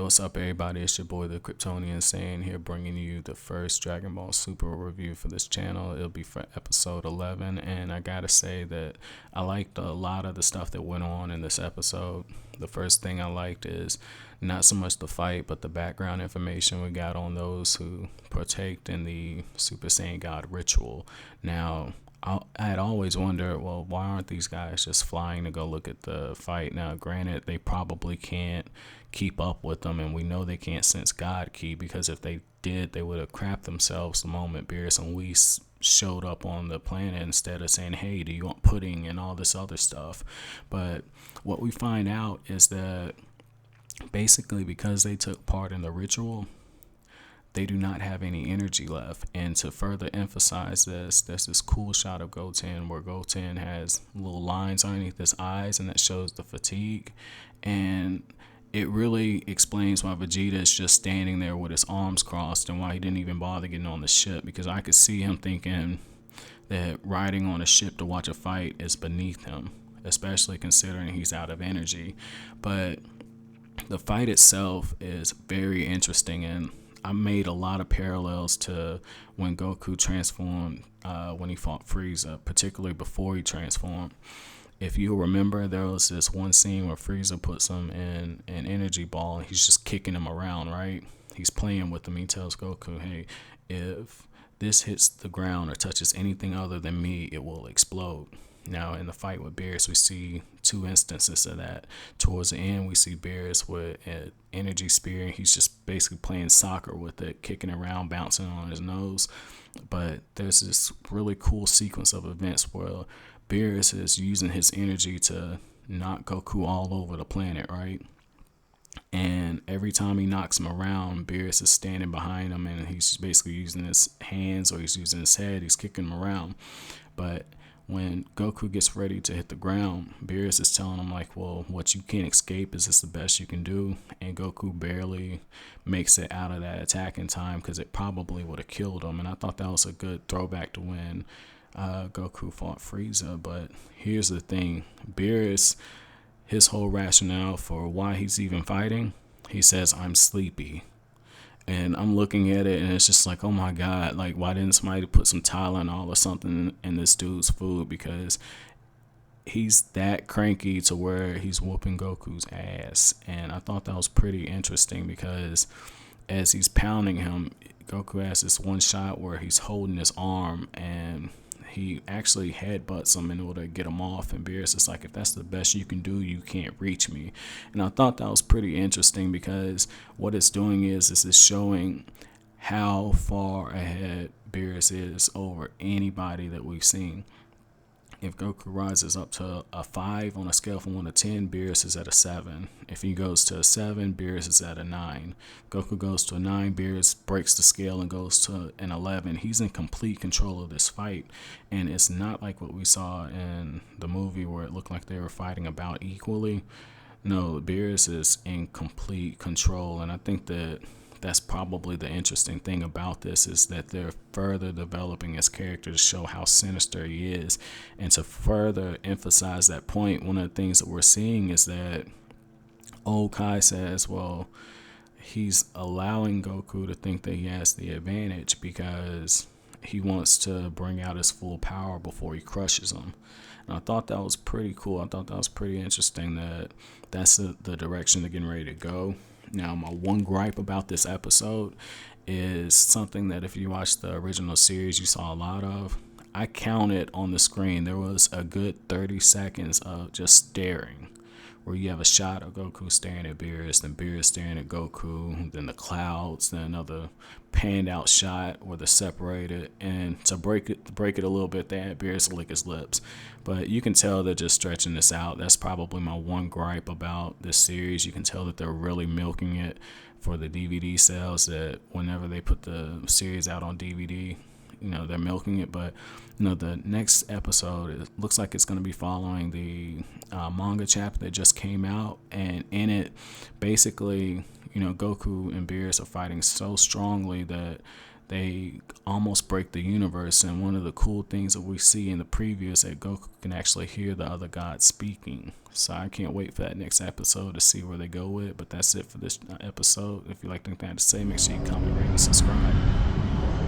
what's up, everybody? It's your boy, the Kryptonian Saiyan here, bringing you the first Dragon Ball Super review for this channel. It'll be for episode 11, and I gotta say that I liked a lot of the stuff that went on in this episode. The first thing I liked is not so much the fight, but the background information we got on those who partake in the Super Saiyan God ritual. Now, I had always wondered, well, why aren't these guys just flying to go look at the fight? Now, granted, they probably can't keep up with them, and we know they can't sense God Ki, because if they did, they would have crapped themselves the moment Beerus and Whis showed up on the planet instead of saying, hey, do you want pudding and all this other stuff. But what we find out is that basically because they took part in the ritual, they do not have any energy left. And to further emphasize this, there's this cool shot of Goten where Goten has little lines underneath his eyes, and that shows the fatigue. And it really explains why Vegeta is just standing there with his arms crossed and why he didn't even bother getting on the ship, because I could see him thinking that riding on a ship to watch a fight is beneath him, especially considering he's out of energy. But the fight itself is very interesting, and I made a lot of parallels to when Goku transformed when he fought Frieza, particularly before he transformed. If you remember, there was this one scene where Frieza puts him in an energy ball and he's just kicking him around, right? He's playing with him. He tells Goku, hey, if this hits the ground or touches anything other than me, it will explode. Now, in the fight with Beerus, we see two instances of that. Towards the end, we see Beerus with an energy spear, and he's just basically playing soccer with it, kicking around, bouncing on his nose. But there's this really cool sequence of events where Beerus is using his energy to knock Goku all over the planet, right? And every time he knocks him around, Beerus is standing behind him, and he's basically using his hands or he's using his head. He's kicking him around. But when Goku gets ready to hit the ground, Beerus is telling him, like, well, what you can't escape, is this the best you can do? And Goku barely makes it out of that attack in time, because it probably would have killed him. And I thought that was a good throwback to when Goku fought Frieza. But here's the thing. Beerus, his whole rationale for why he's even fighting, he says, I'm sleepy. And I'm looking at it, and it's just like, oh my God, like, why didn't somebody put some Tylenol or something in this dude's food? Because he's that cranky to where he's whooping Goku's ass. And I thought that was pretty interesting, because as he's pounding him, Goku has this one shot where he's holding his arm, and he actually headbutts him in order to get him off. And Beerus is like, if that's the best you can do, you can't reach me. And I thought that was pretty interesting, because what it's doing is it's showing how far ahead Beerus is over anybody that we've seen. If Goku rises up to a 5 on a scale from 1 to 10, Beerus is at a 7. If he goes to a 7, Beerus is at a 9. Goku goes to a 9, Beerus breaks the scale and goes to an 11. He's in complete control of this fight, and it's not like what we saw in the movie where it looked like they were fighting about equally. No, Beerus is in complete control, and I think that that's probably the interesting thing about this, is that they're further developing his character to show how sinister he is. And to further emphasize that point, one of the things that we're seeing is that old Kai says, well, he's allowing Goku to think that he has the advantage because he wants to bring out his full power before he crushes him. And I thought that was pretty cool. I thought that was pretty interesting, that that's the direction they're getting ready to go. Now, my one gripe about this episode is something that if you watch the original series, you saw a lot of. I counted on the screen, there was a good 30 seconds of just staring, where you have a shot of Goku staring at Beerus, then Beerus staring at Goku, then the clouds, then another panned out shot where they're separated. And to break it a little bit, they had Beerus lick his lips. But you can tell they're just stretching this out. That's probably my one gripe about this series. You can tell that they're really milking it for the DVD sales, that whenever they put the series out on DVD, they're milking it. But the next episode, it looks like it's going to be following the manga chapter that just came out, and in it, basically, Goku and Beerus are fighting so strongly that they almost break the universe. And one of the cool things that we see in the preview is that Goku can actually hear the other gods speaking. So I can't wait for that next episode to see where they go with it. But that's it for this episode. If you like anything I have to say, make sure you comment, rate, and subscribe.